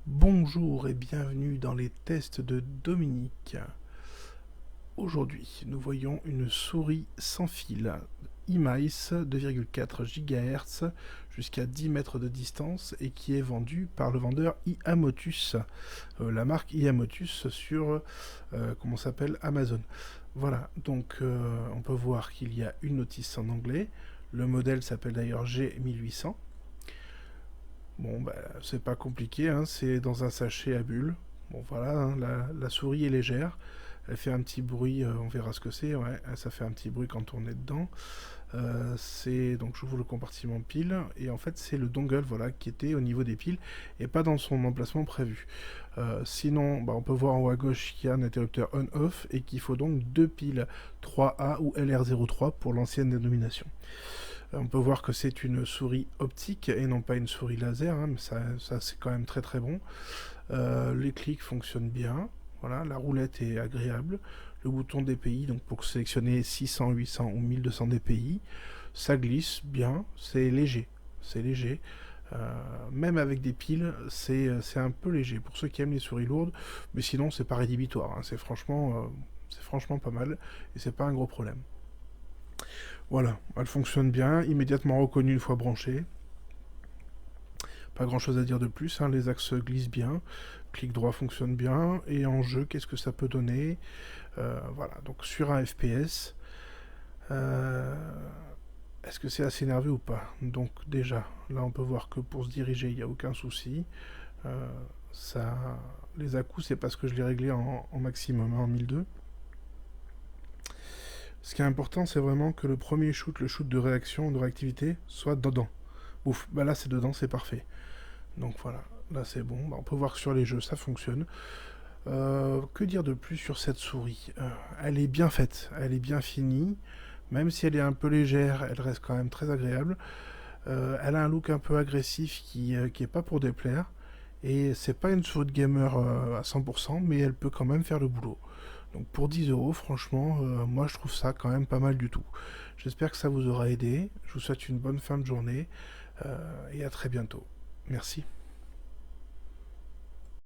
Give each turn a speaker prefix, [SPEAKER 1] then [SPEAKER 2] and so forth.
[SPEAKER 1] Bonjour et bienvenue dans les tests de Dominique. Aujourd'hui, nous voyons une souris sans fil iMice 2,4 GHz jusqu'à 10 mètres de distance et qui est vendue par le vendeur Iamotus, la marque Iamotus sur comment s'appelle Amazon. Voilà, donc on peut voir qu'il y a une notice en anglais. Le modèle s'appelle d'ailleurs G1800. Bon, bah, c'est pas compliqué, hein, c'est dans un sachet à bulles. Bon, voilà, hein, la souris est légère. Elle fait un petit bruit, on verra ce que c'est. Ouais, ça fait un petit bruit quand on est dedans. C'est donc j'ouvre le compartiment pile et en fait c'est le dongle voilà qui était au niveau des piles et pas dans son emplacement prévu. Sinon, bah, on peut voir en haut à gauche qu'il y a un interrupteur on/off et qu'il faut donc deux piles 3A ou LR03 pour l'ancienne dénomination. On peut voir que c'est une souris optique et non pas une souris laser, hein, mais ça c'est quand même très très bon. Les clics fonctionnent bien, voilà, la roulette est agréable. Le bouton DPI, donc pour sélectionner 600, 800 ou 1200 DPI, ça glisse bien, c'est léger. C'est léger. Même avec des piles, c'est un peu léger pour ceux qui aiment les souris lourdes, mais sinon c'est pas rédhibitoire, hein, c'est franchement pas mal et c'est pas un gros problème. Voilà, elle fonctionne bien, immédiatement reconnue une fois branchée. Pas grand chose à dire de plus, hein, les axes glissent bien, clic droit fonctionne bien, et en jeu, qu'est-ce que ça peut donner? Voilà, donc sur un FPS, euh, est-ce que c'est assez énervé ou pas? Donc déjà, là on peut voir que pour se diriger, il n'y a aucun souci. Euh, ça, les à-coups, c'est parce que je l'ai réglé en maximum, hein, en 1002. Ce qui est important, c'est vraiment que le premier shoot, le shoot de réaction, de réactivité, soit dedans. Ouf, bah là c'est dedans, c'est parfait. Donc voilà, là c'est bon. Bah, on peut voir que sur les jeux, ça fonctionne. Que dire de plus sur cette souris? Elle est bien faite, elle est bien finie. Même si elle est un peu légère, elle reste quand même très agréable. Elle a un look un peu agressif qui est pas pour déplaire. Et c'est pas une souris de gamer à 100%, mais elle peut quand même faire le boulot. Donc pour 10 euros, franchement, moi je trouve ça quand même pas mal du tout. J'espère que ça vous aura aidé. Je vous souhaite une bonne fin de journée et à très bientôt. Merci.